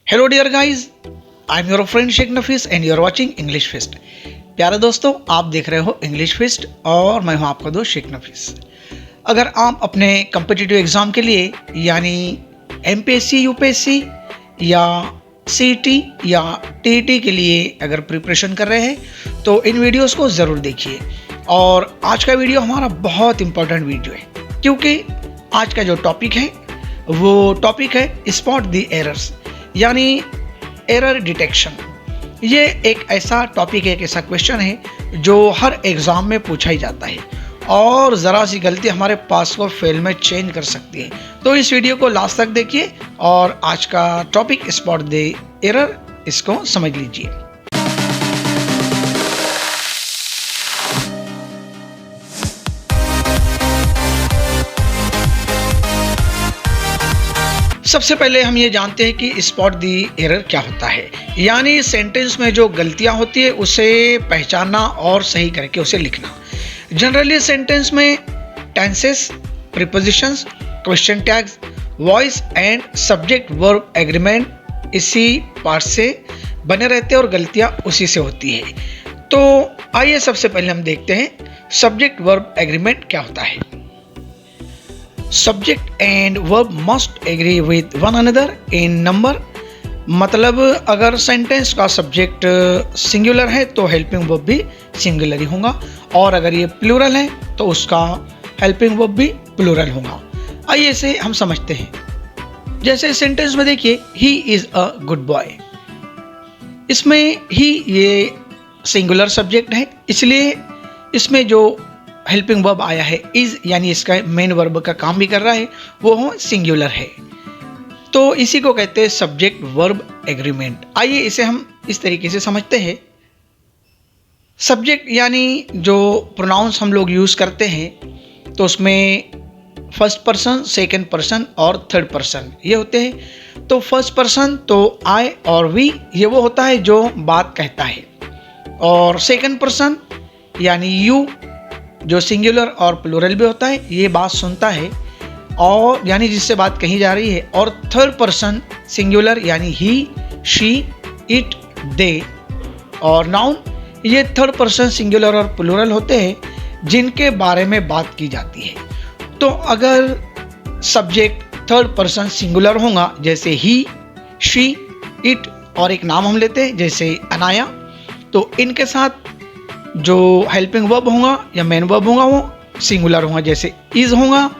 Hello dear guys, I am your friend Sheikh Nafees and you are watching English fest. प्यारे दोस्तों, आप देख रहे हो इंग्लिश फेस्ट और मैं हूं आपका दोस्त शेख नफीस। अगर आप अपने कम्पिटिटिव एग्ज़ाम के लिए यानी एमपीएससी, यूपीएससी या सीईटी या टीईटी के लिए अगर प्रिपरेशन कर रहे हैं तो इन वीडियोस को ज़रूर देखिए। और आज का वीडियो हमारा बहुत इम्पोर्टेंट वीडियो है, क्योंकि आज का जो टॉपिक है वो टॉपिक है स्पॉट द एरर्स, यानी एरर डिटेक्शन। ये एक ऐसा टॉपिक है, एक ऐसा क्वेश्चन है जो हर एग्ज़ाम में पूछा ही जाता है और ज़रा सी गलती हमारे पास को फेल में चेंज कर सकती है। तो इस वीडियो को लास्ट तक देखिए और आज का टॉपिक स्पॉट द एरर, इसको समझ लीजिए। सबसे पहले हम ये जानते हैं कि स्पॉट दी एरर क्या होता है, यानी सेंटेंस में जो गलतियां होती है उसे पहचानना और सही करके उसे लिखना। जनरली सेंटेंस में tenses, prepositions, question tags, voice and subject verb agreement इसी पार्ट से बने रहते हैं और गलतियां उसी से होती है। तो आइए सबसे पहले हम देखते हैं सब्जेक्ट वर्ब एग्रीमेंट क्या होता है। Subject and verb must agree with one another in number, मतलब अगर सेंटेंस का सब्जेक्ट सिंगुलर है तो हेल्पिंग वर्ब भी सिंगुलर ही होगा, और अगर ये प्लूरल है तो उसका हेल्पिंग वर्ब भी प्लूरल होगा। आइए इसे हम समझते हैं। जैसे सेंटेंस में देखिए, he is a good boy. इसमें ही ये सिंगुलर सब्जेक्ट है, इसलिए इसमें जो हेल्पिंग वर्ब आया है इज, यानी इसका मेन वर्ब का काम भी कर रहा है, वो सिंगुलर है। तो इसी को कहते हैं सब्जेक्ट वर्ब एग्रीमेंट। आइए इसे हम इस तरीके से समझते हैं। सब्जेक्ट यानी जो प्रोनाउंस हम लोग यूज़ करते हैं तो उसमें फर्स्ट पर्सन, सेकंड पर्सन और थर्ड पर्सन ये होते हैं। तो फर्स्ट पर्सन तो आई और वी, ये वो होता है जो बात कहता है, और सेकंड पर्सन यानी यू जो सिंगुलर और प्लूरल भी होता है, ये बात सुनता है और यानी जिससे बात कही जा रही है। और थर्ड पर्सन सिंगुलर यानी ही, शी, इट, दे और नाउन, ये थर्ड पर्सन सिंगुलर और प्लूरल होते हैं जिनके बारे में बात की जाती है। तो अगर सब्जेक्ट थर्ड पर्सन सिंगुलर होगा जैसे ही, शी, इट और एक नाम हम लेते हैं जैसे अनाया, तो इनके साथ जो हेल्पिंग वर्ब होगा या मेन वर्ब होगा वो सिंगुलर होगा, जैसे इज होगा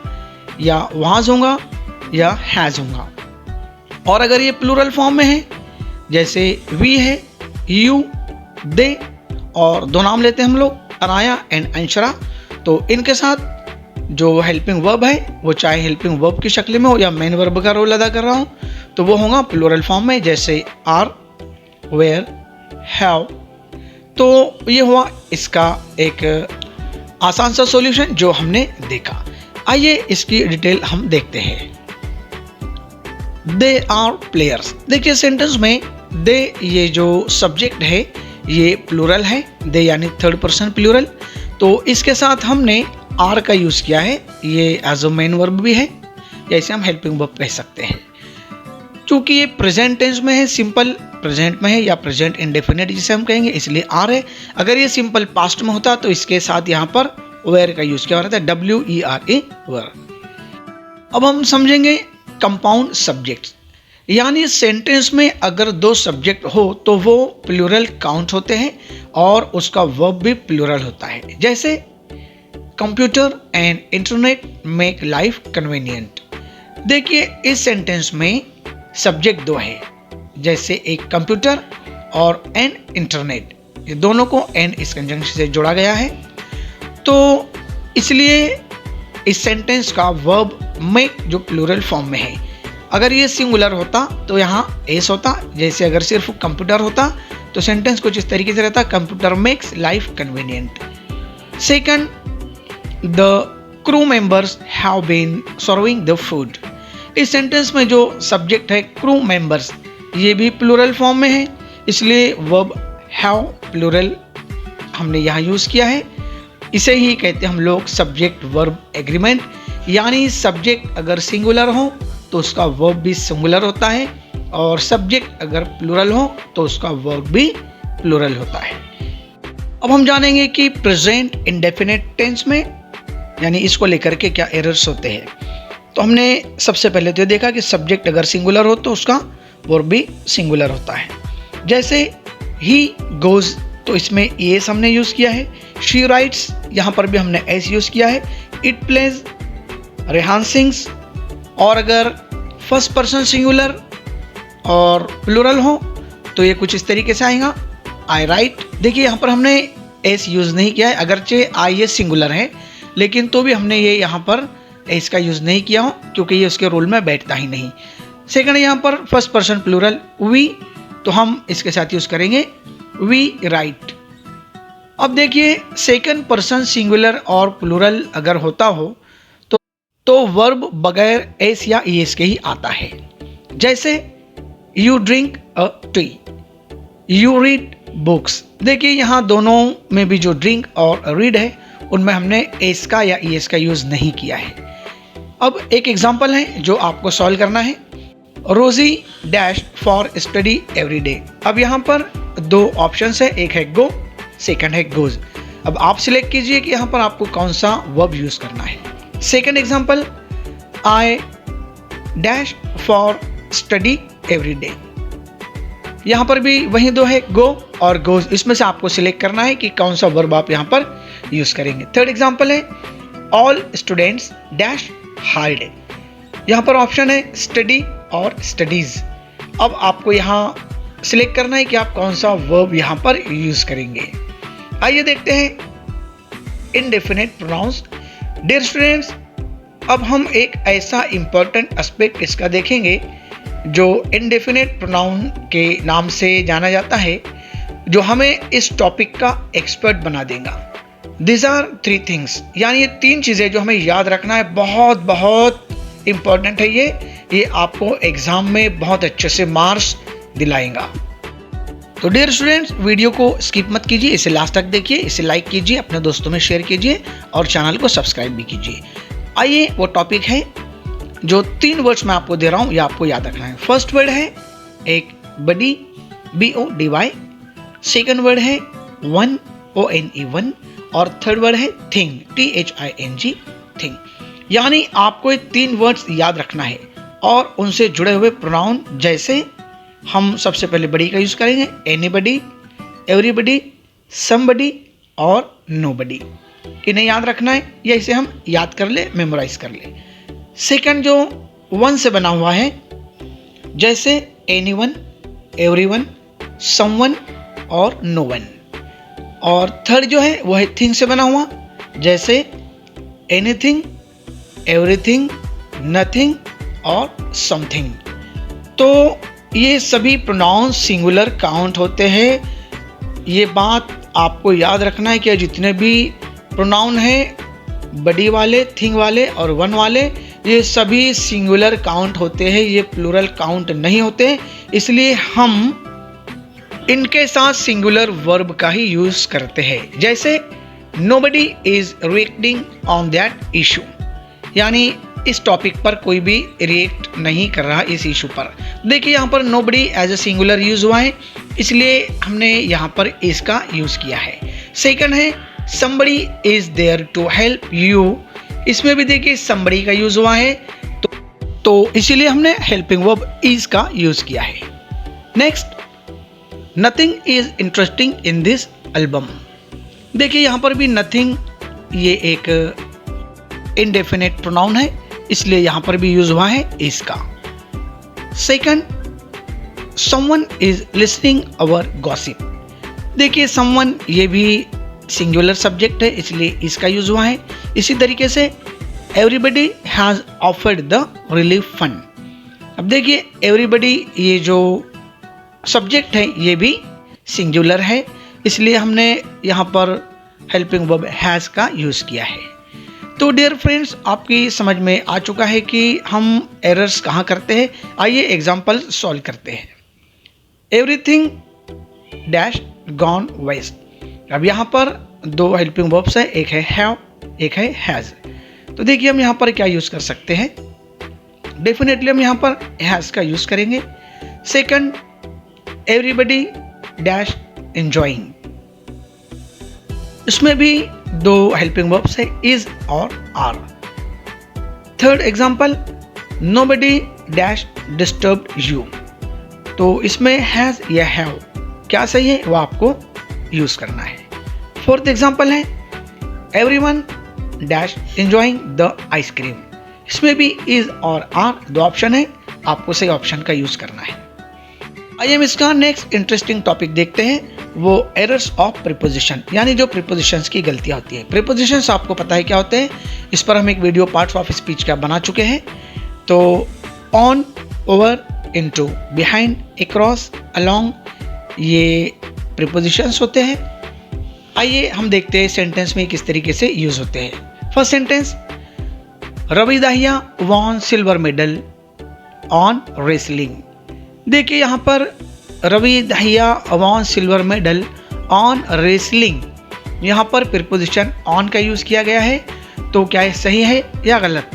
या वाज होगा या हैज़ होगा। और अगर ये प्लूरल फॉर्म में है जैसे वी है, यू, दे और दो नाम लेते हैं हम लोग अनाया एंड अंशरा, तो इनके साथ जो हेल्पिंग वर्ब है वो चाहे हेल्पिंग वर्ब की शक्ल में हो या मेन वर्ब का रोल अदा कर रहा हो तो वो होगा प्लूरल फॉर्म में जैसे आर, वेयर, हैव। तो ये हुआ इसका एक आसान सा सॉल्यूशन जो हमने देखा। आइए इसकी डिटेल हम देखते हैं। They are players. देखिए सेंटेंस में दे, ये जो सब्जेक्ट है ये प्लूरल है, दे यानी थर्ड पर्सन प्लूरल, तो इसके साथ हमने आर का यूज़ किया है, ये एज अ मेन वर्ब भी है, जैसे हम हेल्पिंग वर्ब कह सकते हैं। चूँकि ये प्रेजेंट टेंस में है, सिंपल प्रेजेंट में है या प्रेजेंट इंडेफिनिट जिसे हम कहेंगे, इसलिए आर है। अगर ये सिंपल पास्ट में होता तो इसके साथ यहाँ पर वेयर का यूज किया जाता है, WERE, वेयर। अब हम समझेंगे कंपाउंड सब्जेक्ट्स, यानी सेंटेंस में अगर दो सब्जेक्ट हो तो वो प्लूरल काउंट होते हैं और उसका वर्ब भी प्लूरल होता है। जैसे computer and internet make life convenient. देखिए इस सेंटेंस में सब्जेक्ट दो है, जैसे एक कंप्यूटर और एन इंटरनेट, ये दोनों को एन इस कंजंक्शन से जोड़ा गया है। तो इसलिए इस सेंटेंस का वर्ब मेक जो प्लूरल फॉर्म में है, अगर ये सिंगुलर होता तो यहाँ एस होता, जैसे अगर सिर्फ कंप्यूटर होता तो सेंटेंस कुछ इस तरीके से रहता, computer makes life convenient. Second, the crew members have been serving the food. इस सेंटेंस में जो सब्जेक्ट है क्रू मेंबर्स, ये भी प्लूरल फॉर्म में है, इसलिए वर्ब हैव प्लूरल हमने यहाँ यूज़ किया है। इसे ही कहते हैं हम लोग सब्जेक्ट वर्ब एग्रीमेंट, यानी सब्जेक्ट अगर सिंगुलर हो तो उसका वर्ब भी सिंगुलर होता है और सब्जेक्ट अगर प्लूरल हो तो उसका वर्ब भी प्लूरल होता है। अब हम जानेंगे कि प्रेजेंट इंडेफिनिट टेंस में यानी इसको लेकर के क्या एरर्स होते हैं। तो हमने सबसे पहले तो देखा कि सब्जेक्ट अगर सिंगुलर हो तो उसका वर्ब भी सिंगुलर होता है। जैसे ही गोज, तो इसमें एस हमने यूज़ किया है। शी राइट्स, यहाँ पर भी हमने एस यूज़ किया है। It plays, Rehan sings. और अगर फर्स्ट पर्सन सिंगुलर और प्लूरल हो तो ये कुछ इस तरीके से आएगा, आई राइट। देखिए यहाँ पर हमने एस यूज़ नहीं किया है, अगरचे आई एस सिंगुलर है लेकिन तो भी हमने ये यहाँ पर एस का यूज़ नहीं किया हो क्योंकि ये उसके रोल में बैठता ही नहीं। सेकंड, यहाँ पर फर्स्ट पर्सन प्लूरल वी, तो हम इसके साथ यूज़ करेंगे वी राइट। अब देखिए सेकंड पर्सन सिंगुलर और प्लूरल अगर होता हो तो वर्ब बगैर एस या ईएस के ही आता है। जैसे you drink a T, you read books. देखिए यहाँ दोनों में भी जो ड्रिंक और रीड है उनमें हमने एस का या ईएस का यूज़ नहीं किया है। अब एक एग्जांपल है जो आपको सॉल्व करना है। रोजी dash for study every day. अब यहाँ पर दो ऑप्शंस है, एक है गो, सेकंड है गोज। अब आप सिलेक्ट कीजिए कि यहाँ पर आपको कौन सा वर्ब यूज़ करना है। Second example, I dash for study every day. यहाँ पर भी वही दो है, गो और गोज। इसमें से आपको सिलेक्ट करना है कि कौन सा वर्ब आप यहाँ पर यूज़ करेंगे। थर्ड एग्जांपल है, ऑल स्टूडेंट्स डैश हार्ड। यहाँ पर ऑप्शन है स्टडी और स्टडीज। अब आपको यहाँ सिलेक्ट करना है कि आप कौन सा वर्ब यहाँ पर यूज़ करेंगे। आइए देखते हैं इनडेफिनिट प्रोनाउंस। डियर स्टूडेंट्स, अब हम एक ऐसा इंपॉर्टेंट एस्पेक्ट इसका देखेंगे जो इनडेफिनिट प्रोनाउन के नाम से जाना जाता है, जो हमें इस टॉपिक का एक्सपर्ट बना देगा। दिस आर थ्री थिंग्स, यानी ये तीन चीज़ें जो हमें याद रखना है, बहुत बहुत इम्पॉर्टेंट है। ये आपको एग्जाम में बहुत अच्छे से मार्क्स दिलाएगा। तो डियर स्टूडेंट्स, वीडियो को स्किप मत कीजिए, इसे लास्ट तक देखिए, इसे लाइक कीजिए, अपने दोस्तों में शेयर कीजिए और चैनल को सब्सक्राइब भी कीजिए। आइए, वो टॉपिक है जो तीन वर्ड्स मैं आपको दे रहा हूँ, ये आपको याद रखना है। फर्स्ट वर्ड है एक बडी, BODY। सेकंड वर्ड है वन, ONE वन। और थर्ड वर्ड है थिंग, THING थिंग। यानी आपको ये तीन वर्ड्स याद रखना है और उनसे जुड़े हुए प्रोनाउन, जैसे हम सबसे पहले बडी का यूज़ करेंगे, एनीबडी, एवरीबडी, समबडी और नोबडी। इन्हें याद रखना है या इसे हम याद कर ले, मेमोराइज कर ले। सेकंड जो वन से बना हुआ है, जैसे एनीवन, एवरीवन, समवन और नोवन। और थर्ड जो है वो है थिंग से बना हुआ, जैसे एनीथिंग, एवरीथिंग, नथिंग और समथिंग। तो ये सभी प्रोनाउन सिंगुलर काउंट होते हैं। ये बात आपको याद रखना है कि जितने भी प्रोनाउन हैं, बडी वाले, थिंग वाले और वन वाले, ये सभी सिंगुलर काउंट होते हैं, ये प्लूरल काउंट नहीं होते। इसलिए हम इनके साथ सिंगुलर वर्ब का ही यूज़ करते हैं। जैसे nobody is reacting on that issue, यानी इस टॉपिक पर कोई भी रिएक्ट नहीं कर रहा इस इशू पर। देखिए यहाँ पर nobody as a singular use हुआ है, इसलिए हमने यहाँ पर इसका यूज किया है। सेकंड है somebody is there to help you। इसमें भी देखिए somebody का यूज हुआ है, तो इसीलिए हमने हेल्पिंग वर्ब is का यूज किया है। Next, nothing is interesting in this album। देखिए यहाँ पर भी nothing ये एक indefinite pronoun है, इसलिए यहाँ पर भी यूज हुआ है इसका। Second, someone is listening our gossip। देखिए someone ये भी सिंगुलर सब्जेक्ट है, इसलिए इसका यूज हुआ है। इसी तरीके से everybody has offered the relief fund। अब देखिए everybody ये जो सब्जेक्ट है ये भी सिंगुलर है, इसलिए हमने यहाँ पर हेल्पिंग वर्ब हैज़ का यूज किया है। तो डियर फ्रेंड्स, आपकी समझ में आ चुका है कि हम एरर्स कहाँ करते हैं। आइए एग्जाम्पल सॉल्व करते हैं। Everything dash gone waste. अब यहाँ पर दो हेल्पिंग वर्ब्स है, एक है हैव, एक है हैज़। तो देखिए हम यहाँ पर क्या यूज़ कर सकते हैं। डेफिनेटली हम यहाँ पर हैज़ का यूज़ करेंगे। सेकंड, एवरीबडी डैश एंजॉइंग, इसमें भी दो हेल्पिंग वर्ब्स है, इज और are. Third example, nobody dash disturbed you, तो इसमें हैज या हैव क्या सही है वो आपको यूज करना है। फोर्थ एग्जाम्पल है, everyone dash enjoying the ice cream, इसमें भी इज और आर दो ऑप्शन है, आपको सही ऑप्शन का यूज करना है। आइए हम इसका नेक्स्ट इंटरेस्टिंग टॉपिक देखते हैं, वो एरर्स ऑफ प्रीपोजिशन, यानी जो प्रीपोजिशंस की गलतियां होती है। प्रीपोजिशंस आपको पता है क्या होते हैं, इस पर हम एक वीडियो पार्ट्स ऑफ स्पीच का बना चुके हैं। तो on, over, into, behind, across, along, ये प्रीपोजिशंस होते हैं। आइए हम देखते हैं सेंटेंस में किस तरीके से यूज होते हैं। First sentence, Ravi Dahiya won silver medal on wrestling. देखिए यहाँ पर Ravi Dahiya won silver medal on wrestling, यहाँ पर प्रीपोजिशन ऑन का यूज किया गया है। तो क्या ये सही है या गलत?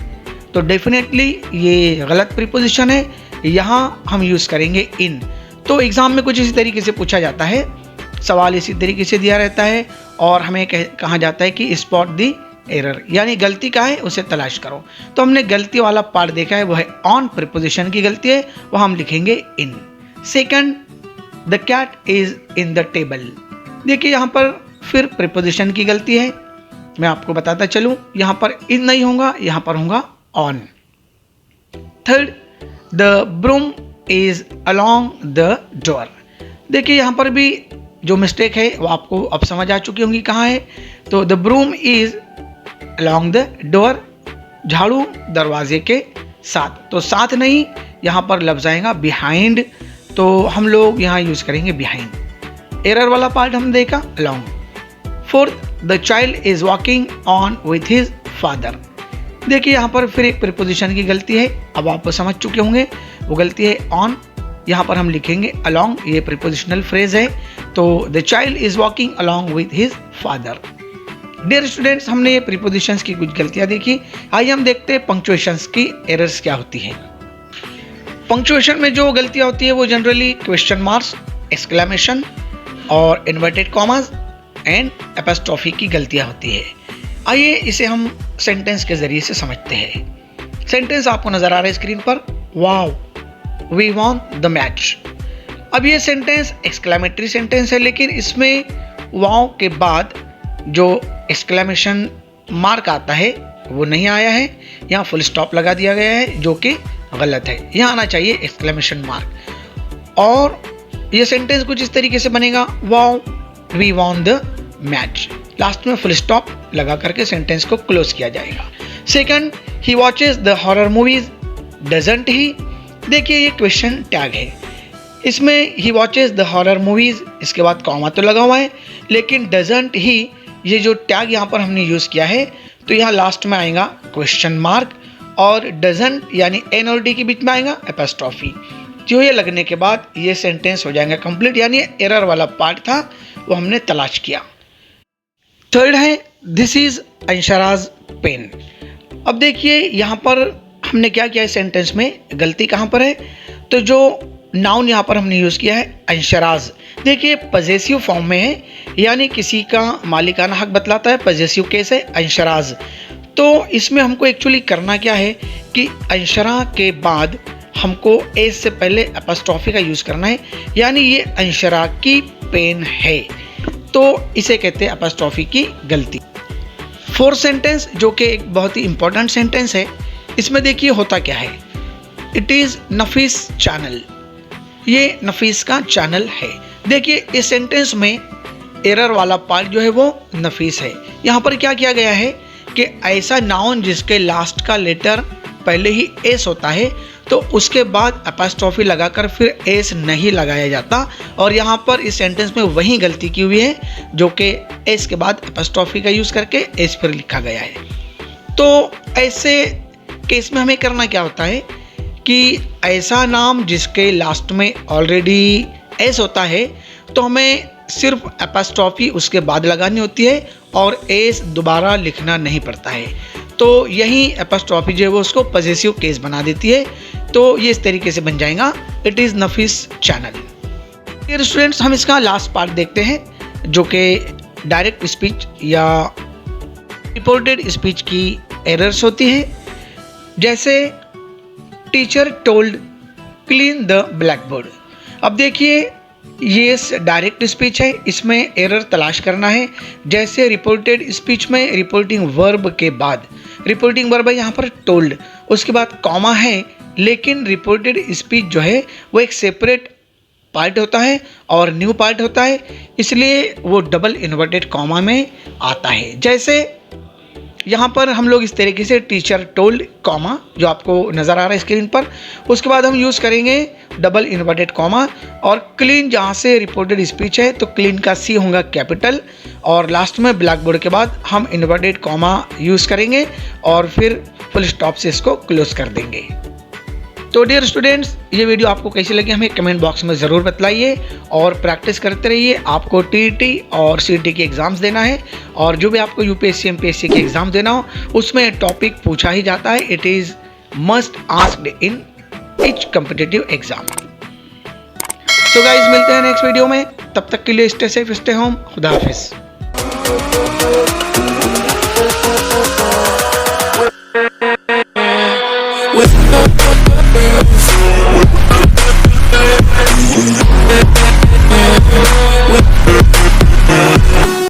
तो डेफिनेटली ये गलत प्रीपोजिशन है, यहाँ हम यूज करेंगे इन। तो एग्जाम में कुछ इसी तरीके से पूछा जाता है, सवाल इसी तरीके से दिया रहता है और हमें कहा जाता है कि स्पॉट दी एरर, यानी गलती का है उसे तलाश करो। तो हमने गलती वाला पार्ट देखा है, वो है ऑन, प्रीपोजिशन की गलती है, वो हम लिखेंगे in. Second, the cat is in the table. देखिए यहाँ पर फिर प्रीपोजिशन की गलती है, मैं आपको बताता चलूं, यहाँ पर इन नहीं होगा, यहाँ पर होगा on. Third, the broom is along the door. देखिए यहाँ पर भी जो मिस्टेक है वो आपको अब समझ आ चुकी होंगी कहाँ है। तो the broom is along the door, झाड़ू दरवाजे के साथ, तो साथ नहीं, यहाँ पर लफ्ज आएगा बिहाइंड, तो हम लोग यहाँ यूज करेंगे बिहाइंड। एरर वाला पार्ट हम देखा along. Fourth, the child is walking on with his father. देखिए यहाँ पर फिर एक प्रीपोजिशन की गलती है, अब आप समझ चुके होंगे, वो गलती है ऑन, यहाँ पर हम लिखेंगे अलोंग, ये प्रीपोजिशनल फ्रेज है। तो the child is walking along with his father. Dear students, हमने ये प्रीपोजिशंस की कुछ गलतियां देखी, आइए हम देखते हैं पंक्चुएशंस की एरर्स क्या होती है। पंक्चुएशन में जो गलतियां होती है वो जनरली क्वेश्चन मार्क्स, एक्सक्लेमेशन और इन्वर्टेड कॉमास एंड एपोस्ट्रोफी की गलतियां होती है। आइए इसे हम सेंटेंस के जरिए से समझते हैं। सेंटेंस आपको नजर आ रहा है स्क्रीन पर, wow we won the match. अब ये सेंटेंस एक्सक्लेमेटरी सेंटेंस है, लेकिन इसमें वाओ के बाद जो एक्सक्लेमेशन मार्क आता है वो नहीं आया है, यहाँ फुल स्टॉप लगा दिया गया है जो कि गलत है, यहाँ आना चाहिए एक्सक्लेमेशन मार्क। और ये सेंटेंस कुछ इस तरीके से बनेगा, wow we won the match, last में फुल स्टॉप लगा करके सेंटेंस को क्लोज किया जाएगा। Second, he watches the horror movies doesn't he. देखिए ये क्वेश्चन टैग है, इसमें he watches the horror movies, इसके बाद कॉमा तो लगा हुआ है, लेकिन डजंट ही ये जो टैग यहाँ पर हमने यूज किया है, तो यहाँ लास्ट में आएगा क्वेश्चन मार्क और डजंट यानी एन और डी के बीच में आएगा एपोस्ट्रोफी। जो ये लगने के बाद ये सेंटेंस हो जाएगा कंप्लीट, यानी एरर वाला पार्ट था वो हमने तलाश किया। थर्ड है, दिस इज अंशराज पेन। अब देखिए यहाँ पर हमने क्या किया है, सेंटेंस में गलती कहाँ पर है, तो जो नाउन यहाँ पर हमने यूज़ किया है अंशराज। देखिए पजेसिव फॉर्म में है, यानी किसी का मालिकाना हक बतलाता है, पजेसिव केस है अंशराज। तो इसमें हमको एक्चुअली करना क्या है कि अंशरा के बाद हमको एस से पहले एपोस्ट्रोफी का यूज़ करना है, यानी ये अंशरा की पेन है, तो इसे कहते हैं एपोस्ट्रोफी की गलती। फोर्थ सेंटेंस जो कि एक बहुत ही इंपॉर्टेंट सेंटेंस है, इसमें देखिए होता क्या है, इट इज़ नफीस चैनल, ये नफीस का चैनल है। देखिए इस सेंटेंस में एरर वाला पार्ट जो है वो नफीस है। यहाँ पर क्या किया गया है कि ऐसा नाउन जिसके लास्ट का लेटर पहले ही एस होता है, तो उसके बाद एपोस्ट्रोफी लगाकर फिर एस नहीं लगाया जाता, और यहाँ पर इस सेंटेंस में वही गलती की हुई है जो कि एस के बाद एपोस्ट्रोफी का यूज़ करके एस फिर लिखा गया है। तो ऐसे केस में हमें करना क्या होता है कि ऐसा नाम जिसके लास्ट में ऑलरेडी एस होता है, तो हमें सिर्फ एपोस्ट्रोफी उसके बाद लगानी होती है और एस दोबारा लिखना नहीं पड़ता है। तो यही एपोस्ट्रोफी जो है वो उसको पजेसिव केस बना देती है, तो ये इस तरीके से बन जाएगा, इट इज़ नफीस चैनल। फिर स्टूडेंट्स हम इसका लास्ट पार्ट देखते हैं जो कि डायरेक्ट स्पीच या रिपोर्टेड स्पीच की एरर्स होती है। जैसे teacher told clean the black board. अब देखिए ये डायरेक्ट स्पीच है, इसमें एरर तलाश करना है। जैसे रिपोर्टेड स्पीच में रिपोर्टिंग वर्ब के बाद, रिपोर्टिंग वर्ब है यहाँ पर टोल्ड, उसके बाद कॉमा है, लेकिन रिपोर्टेड स्पीच जो है वो एक सेपरेट पार्ट होता है और न्यू पार्ट होता है, इसलिए वो डबल इन्वर्टेड कॉमा में आता है। जैसे यहाँ पर हम लोग इस तरीके से टीचर टोल्ड कॉमा जो आपको नज़र आ रहा है स्क्रीन पर, उसके बाद हम यूज़ करेंगे डबल इन्वर्टेड कॉमा, और क्लीन जहाँ से रिपोर्टेड स्पीच है तो क्लीन का सी होगा कैपिटल, और लास्ट में ब्लैक बोर्ड के बाद हम इन्वर्टेड कॉमा यूज़ करेंगे और फिर फुल स्टॉप से इसको क्लोज कर देंगे। तो डियर स्टूडेंट्स, ये वीडियो आपको कैसी लगी हमें कमेंट बॉक्स में ज़रूर बताइए और प्रैक्टिस करते रहिए। आपको टीईटी और सीईटी के एग्ज़ाम्स देना है, और जो भी आपको यूपीएससी एमपीएससी के एग्ज़ाम देना हो उसमें टॉपिक पूछा ही जाता है। It is must asked in each competitive exam. So guys, मिलते हैं नेक्स्ट वीडियो में, तब तक के लिए स्टे सेफ, स्टे होम, खुदा हाफिज़। We'll be right back.